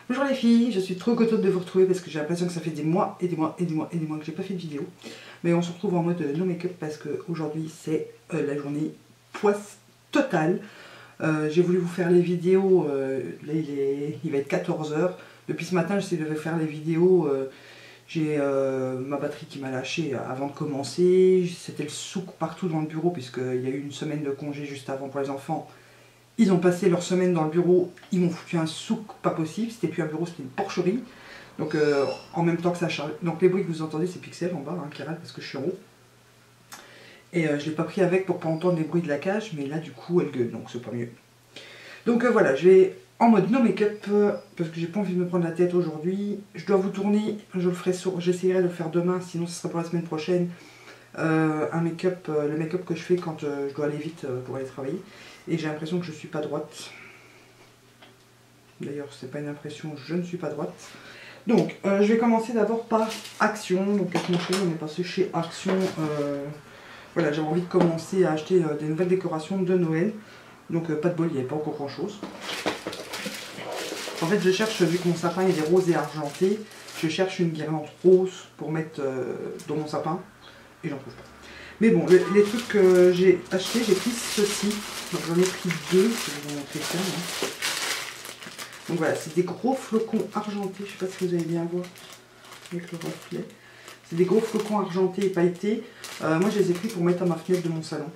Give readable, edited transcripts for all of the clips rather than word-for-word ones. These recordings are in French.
Bonjour les filles, je suis trop contente de vous retrouver parce que j'ai l'impression que ça fait des mois et des mois et des mois et des mois que j'ai pas fait de vidéo. Mais on se retrouve en mode no make-up parce qu'aujourd'hui c'est la journée poisse totale. J'ai voulu vous faire les vidéos, là il va être 14 h. Depuis ce matin j'essaie de faire les vidéos, j'ai ma batterie qui m'a lâché avant de commencer. C'était le souk partout dans le bureau puisqu'il y a eu une semaine de congé juste avant pour les enfants. Ils ont passé leur semaine dans le bureau, ils m'ont foutu un souk pas possible, c'était plus un bureau, c'était une porcherie. Donc en même temps que ça charge. Donc les bruits que vous entendez c'est Pixel en bas, hein, qui râle parce que je suis en haut. Et je l'ai pas pris avec pour pas entendre les bruits de la cage, mais là du coup elle gueule, donc c'est pas mieux. Donc voilà, je vais en mode no make-up, parce que j'ai pas envie de me prendre la tête aujourd'hui. Je dois vous tourner, je le ferai j'essaierai de le faire demain, sinon ce sera pour la semaine prochaine. Un make-up, le make-up que je fais quand je dois aller vite pour aller travailler. Et j'ai l'impression que je suis pas droite. D'ailleurs, c'est pas une impression, je ne suis pas droite. Donc, je vais commencer d'abord par Action. Donc, avec mon chéri, on est passé chez Action. Voilà, j'avais envie de commencer à acheter des nouvelles décorations de Noël. Donc, pas de bol, il n'y avait pas encore grand chose. En fait, je cherche, vu que mon sapin il est rose et argenté, je cherche une guirlande rose pour mettre dans mon sapin. Et j'en trouve pas. Mais bon, les trucs que j'ai achetés, j'ai pris ceci. Donc j'en ai pris deux, je vais vous montrer ça. Hein. Donc voilà, c'est des gros flocons argentés. Je sais pas si vous allez bien voir avec le reflet. C'est des gros flocons argentés et pailletés. Moi, je les ai pris pour mettre à ma fenêtre de mon salon.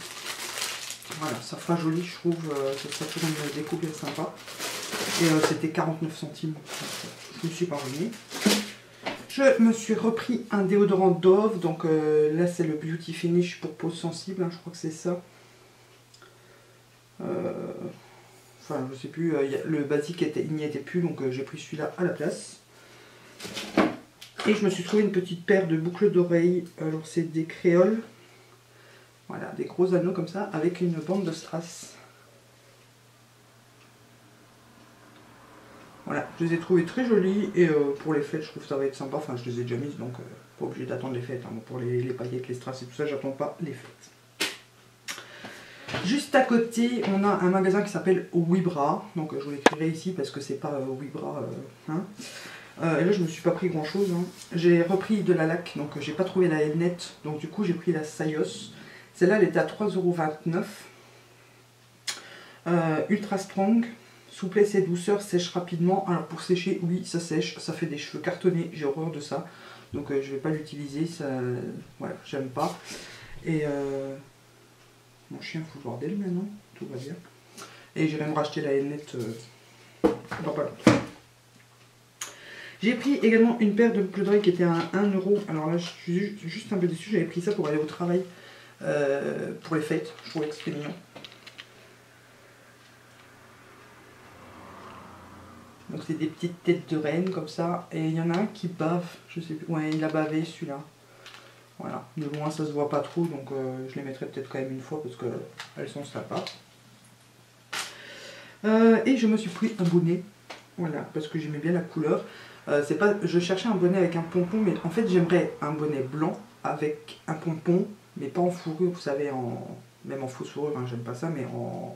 Voilà, ça fera joli, je trouve. Ça fait une déco bien sympa. Et c'était 49 centimes. Je me suis pas remis. Je me suis repris un déodorant Dove, donc là c'est le Beauty Finish pour peau sensible, hein, je crois que c'est ça. Enfin je sais plus, le basique il n'y était plus, donc j'ai pris celui-là à la place. Et je me suis trouvé une petite paire de boucles d'oreilles, alors c'est des créoles. Voilà, des gros anneaux comme ça, avec une bande de strass. Voilà, je les ai trouvées très jolies et pour les fêtes, je trouve que ça va être sympa. Enfin, je les ai déjà mises, donc pas obligé d'attendre les fêtes. Hein. Pour les paillettes, les strass et tout ça, j'attends pas les fêtes. Juste à côté, on a un magasin qui s'appelle Wibra. Donc, je vous l'écrirai ici parce que c'est pas Wibra. Hein. Et là, je me suis pas pris grand chose. Hein. J'ai repris de la laque, donc j'ai pas trouvé la Elnet. Donc, du coup, j'ai pris la Sayos. Celle-là, elle était à 3,29 €. Ultra Strong. Souplesse et douceur, sèche rapidement. Alors pour sécher, oui, ça sèche, ça fait des cheveux cartonnés, j'ai horreur de ça. Donc je vais pas l'utiliser, ça, voilà, j'aime pas. Et mon chien fout le bordel maintenant, tout va bien. Et j'irai me racheter la Elnet dans pas longtemps. J'ai pris également une paire de boucles d'oreilles qui était à 1 €. Alors là, je suis juste un peu déçue, j'avais pris ça pour aller au travail pour les fêtes. Je trouvais que c'était mignon. Donc c'est des petites têtes de reine comme ça. Et il y en a un qui bave. Je sais plus. Ouais, il a bavé celui-là. Voilà. De loin ça se voit pas trop. Donc je les mettrai peut-être quand même une fois parce qu'elles sont sympas. Et je me suis pris un bonnet. Voilà. Parce que j'aimais bien la couleur. C'est pas, je cherchais un bonnet avec un pompon. Mais en fait j'aimerais un bonnet blanc avec un pompon. Mais pas en fourrure. Vous savez, même en fausse fourrure. Hein, j'aime pas ça. Mais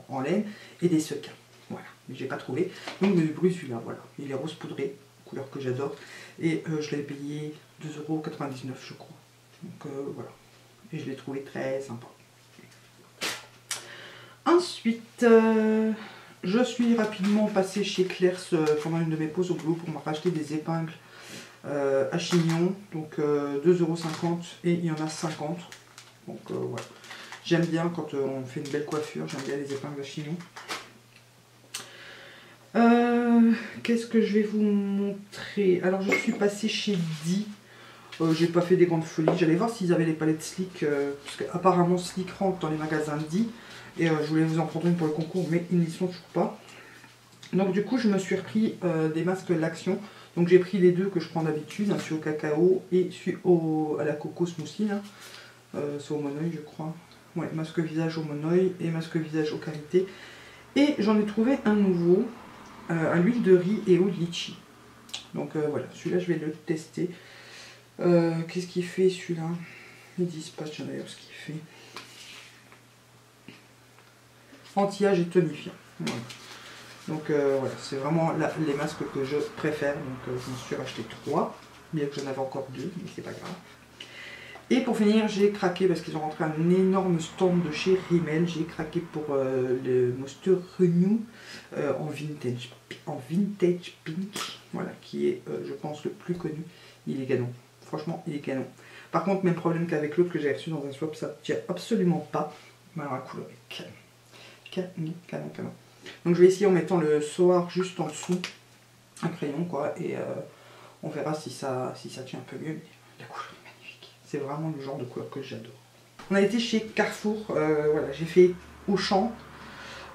en laine. Et des sequins. Voilà, mais j'ai pas trouvé. Donc je me suis pris celui-là, voilà. Il est rose poudré, couleur que j'adore. Et je l'ai payé 2,99 € je crois. Donc voilà. Et je l'ai trouvé très sympa. Ensuite, je suis rapidement passée chez Claire's pendant une de mes pauses au boulot pour me racheter des épingles à chignon. Donc 2,50 € et il y en a 50. Donc voilà. J'aime bien quand on fait une belle coiffure, j'aime bien les épingles à chignon. Qu'est-ce que je vais vous montrer? Alors je suis passée chez Di. J'ai pas fait des grandes folies. J'allais voir s'ils avaient les palettes Sleek. Parce qu'apparemment Sleek rentre dans les magasins Di. Et je voulais vous en prendre une pour le concours. Mais ils n'y sont toujours pas. Donc du coup je me suis repris des masques L'Action. Donc j'ai pris les deux que je prends d'habitude. Celui au cacao et celui à la coco smoothie. C'est au monoeil je crois. Ouais, masque visage au monoeil et masque visage au karité. Et j'en ai trouvé un nouveau. À l'huile de riz et au litchi. Donc voilà, celui-là je vais le tester. Qu'est-ce qu'il fait celui-là? Ils disent pas d'ailleurs ce qu'il fait. Anti-âge et tonifiant. Voilà. Donc voilà, c'est vraiment les masques que je préfère. Donc je me suis racheté 3, bien que j'en avais encore 2, mais c'est pas grave. Et pour finir, j'ai craqué parce qu'ils ont rentré un énorme stand de chez Rimmel. J'ai craqué pour le Monster Renew en vintage pink, voilà, qui est, je pense, le plus connu. Il est canon. Franchement, il est canon. Par contre, même problème qu'avec l'autre que j'ai reçu dans un swap, ça ne tient absolument pas. Mais alors la couleur est canon. Donc je vais essayer en mettant le soir juste en dessous, un crayon quoi, et on verra si ça tient un peu mieux. Mais la couleur est magnifique. C'est vraiment le genre de couleur que j'adore. On a été chez Carrefour, voilà, j'ai fait Auchan.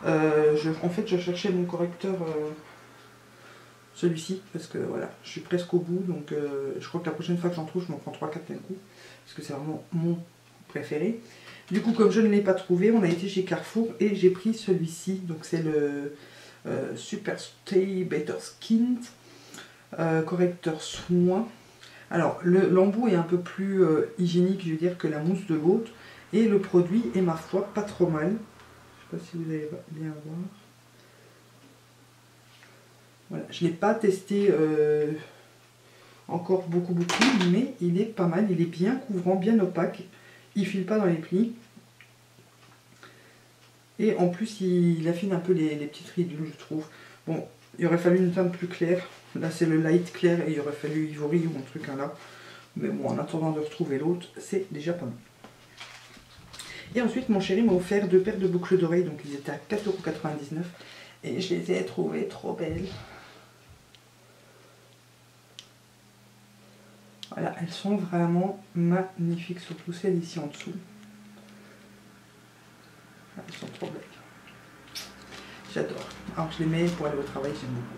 En fait, je cherchais mon correcteur, celui-ci, parce que voilà, je suis presque au bout, donc je crois que la prochaine fois que j'en trouve, je m'en prends 3-4 d'un coup, parce que c'est vraiment mon préféré. Du coup, comme je ne l'ai pas trouvé, on a été chez Carrefour et j'ai pris celui-ci, donc c'est le Super Stay Better Skin correcteur soin. Alors, l'embout est un peu plus hygiénique, je veux dire, que la mousse de l'autre, et le produit est, ma foi, pas trop mal. Je ne sais pas si vous allez bien voir. Voilà. Je ne l'ai pas testé encore beaucoup, mais il est pas mal, il est bien couvrant, bien opaque, il file pas dans les plis. Et en plus, il affine un peu les petites ridules, je trouve. Bon, il aurait fallu une teinte plus claire. Là, c'est le light clair et il aurait fallu Ivory ou un truc là. Mais bon, en attendant de retrouver l'autre, c'est déjà pas mal. Et ensuite, mon chéri m'a offert 2 paires de boucles d'oreilles. Donc, ils étaient à 4,99 €. Et je les ai trouvées trop belles. Voilà, elles sont vraiment magnifiques. Surtout celles ici en dessous. Elles sont trop belles. J'adore. Alors je les mets pour aller au travail, j'aime beaucoup.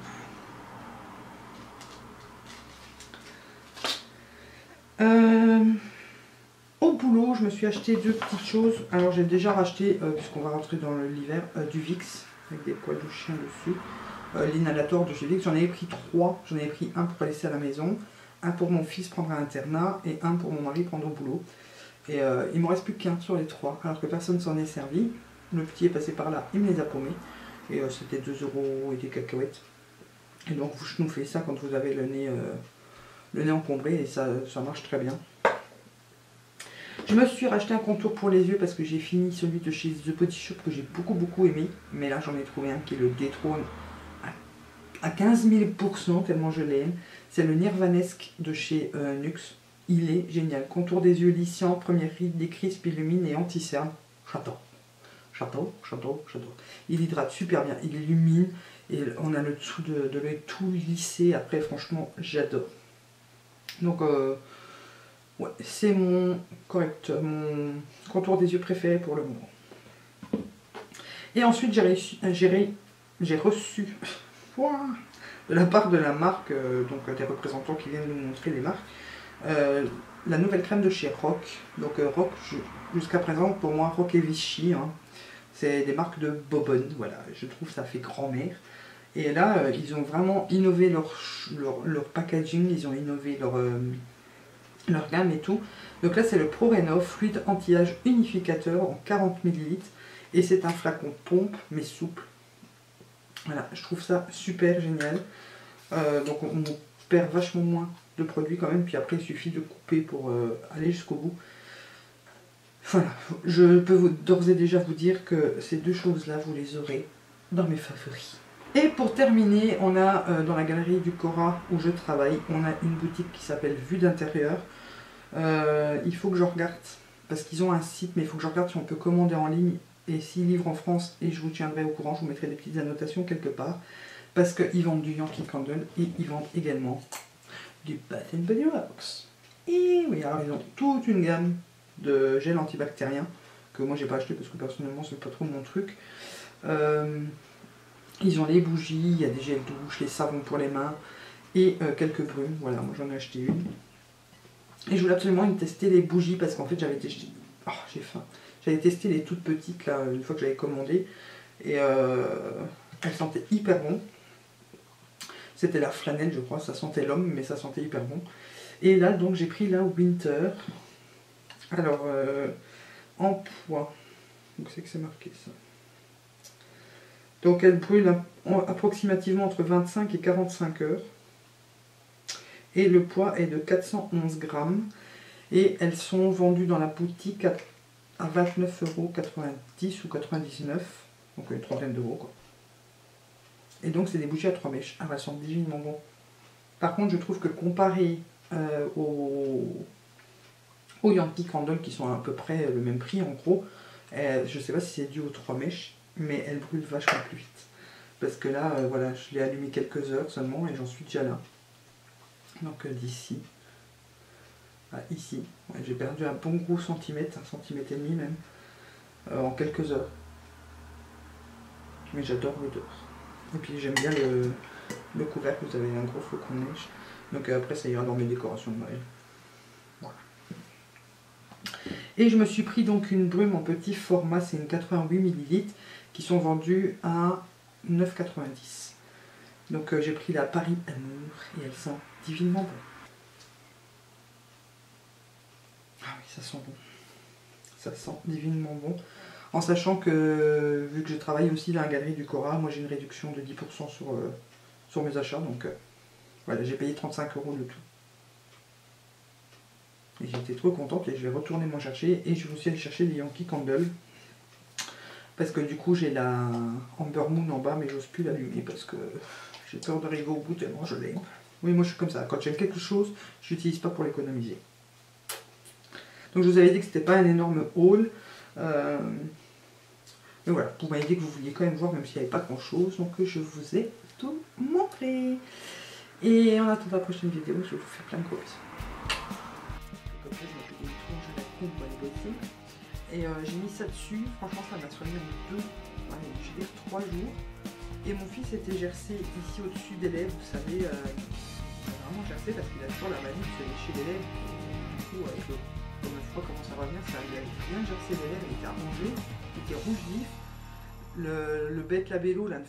Au boulot, je me suis acheté 2 petites choses. Alors j'ai déjà racheté, puisqu'on va rentrer dans l'hiver, du Vicks, avec des poils de chien dessus. L'inhalator de chez Vicks, j'en avais pris 3. J'en avais pris un pour laisser à la maison, un pour mon fils prendre à l'internat et un pour mon mari prendre au boulot. Et il ne m'en reste plus qu'un sur les 3, alors que personne s'en est servi. Le petit est passé par là, il me les a paumés. Et c'était 2 € et des cacahuètes. Et donc vous schnouffez ça quand vous avez le nez encombré et ça marche très bien. Je me suis racheté un contour pour les yeux parce que j'ai fini celui de chez The Body Shop que j'ai beaucoup aimé. Mais là j'en ai trouvé un qui le détrône à 15 000 % tellement je l'aime. C'est le Nirvanesque de chez Nux. Il est génial. Contour des yeux lissant, première ride, des crispes, illumine et anti-cerne. J'adore. Il hydrate super bien, il illumine et on a le dessous de l'œil tout lissé. Après, franchement, j'adore. Donc, ouais, c'est mon correcteur, mon contour des yeux préféré pour le moment. Et ensuite, j'ai reçu de la part de la marque, donc des représentants qui viennent nous montrer les marques, la nouvelle crème de chez Rock. Donc, Rock, jusqu'à présent, pour moi, Rock et Vichy, hein. C'est des marques de Bobonne, voilà, je trouve ça fait grand-mère. Et là, ils ont vraiment innové leur packaging, ils ont innové leur gamme et tout. Donc là, c'est le Pro Rénov Fluide Anti-Âge Unificateur en 40 ml. Et c'est un flacon pompe, mais souple. Voilà, je trouve ça super génial. Donc on perd vachement moins de produits quand même. Puis après, il suffit de couper pour aller jusqu'au bout. Voilà, je peux d'ores et déjà vous dire que ces 2 choses-là, vous les aurez dans mes favoris. Et pour terminer, on a dans la galerie du Cora où je travaille, on a une boutique qui s'appelle Vue d'intérieur. Il faut que je regarde, parce qu'ils ont un site, mais il faut que je regarde si on peut commander en ligne et s'ils livrent en France, et je vous tiendrai au courant, je vous mettrai des petites annotations quelque part, parce qu'ils vendent du Yankee Candle et ils vendent également du Bath & Body Works. Et oui, alors ils ont toute une gamme de gel antibactérien que moi j'ai pas acheté parce que personnellement c'est pas trop mon truc. Ils ont les bougies, il y a des gels douche, les savons pour les mains et quelques brumes. Voilà, moi j'en ai acheté une. Et je voulais absolument tester les bougies parce qu'en fait j'avais testé. Oh, j'ai faim. J'avais testé les toutes petites là une fois que j'avais commandé et elles sentaient hyper bon. C'était la flanelle, je crois, ça sentait l'homme, mais ça sentait hyper bon. Et là donc j'ai pris la Winter. Alors, en poids, donc c'est que c'est marqué ça. Donc elle brûle approximativement entre 25 et 45 heures. Et le poids est de 411 grammes. Et elles sont vendues dans la boutique à 29,90 € ou 99 €. Donc une trentaine d'euros quoi. Et donc c'est des bougies à 3 mèches. Ah, elles sont divinement bon. Par contre je trouve que comparé aux Yankee Candle qui sont à peu près le même prix en gros, je sais pas si c'est dû aux 3 mèches, mais elles brûlent vachement plus vite. Parce que là, voilà, je l'ai allumé quelques heures seulement et j'en suis déjà là. Donc d'ici à ici, ouais, j'ai perdu un bon gros centimètre, 1,5 cm même, en quelques heures. Mais j'adore l'odeur. Et puis j'aime bien le couvercle, vous avez un gros flocon de neige. Donc après ça ira dans mes décorations de Noël. Voilà. Et je me suis pris donc une brume en petit format, c'est une 88 ml, qui sont vendues à 9,90 €. Donc j'ai pris la Paris Amour et elle sent divinement bon. Ah oui, ça sent bon. Ça sent divinement bon. En sachant que, vu que je travaille aussi dans la galerie du Cora, moi j'ai une réduction de 10% sur mes achats. Donc voilà, j'ai payé 35 € le tout. Et j'étais trop contente et je vais retourner m'en chercher. Et je vais aussi aller chercher les Yankee Candle. Parce que du coup j'ai la Amber Moon en bas, mais j'ose plus l'allumer parce que j'ai peur d'arriver au bout tellement je l'aime. Oui, moi je suis comme ça. Quand j'aime quelque chose, je l'utilise pas pour l'économiser. Donc je vous avais dit que c'était pas un énorme haul. Mais voilà, vous m'avez dit que vous vouliez quand même voir, même s'il n'y avait pas grand chose. Donc je vous ai tout montré. Et en attendant la prochaine vidéo, je vous fais plein de gros bisous. Comme ça, je me fais des tronches à la coupe pour aller bosser. Et j'ai mis ça dessus. Franchement, ça m'a soigné en 3 jours. Et mon fils était gercé ici au-dessus des lèvres. Vous savez, il a vraiment gercé parce qu'il a toujours la manie de se lécher les lèvres. Et du coup, avec le froid commence à revenir, ça lui a bien gercé les lèvres, il était arrangé, il était rouge vif. Le bête labello là ne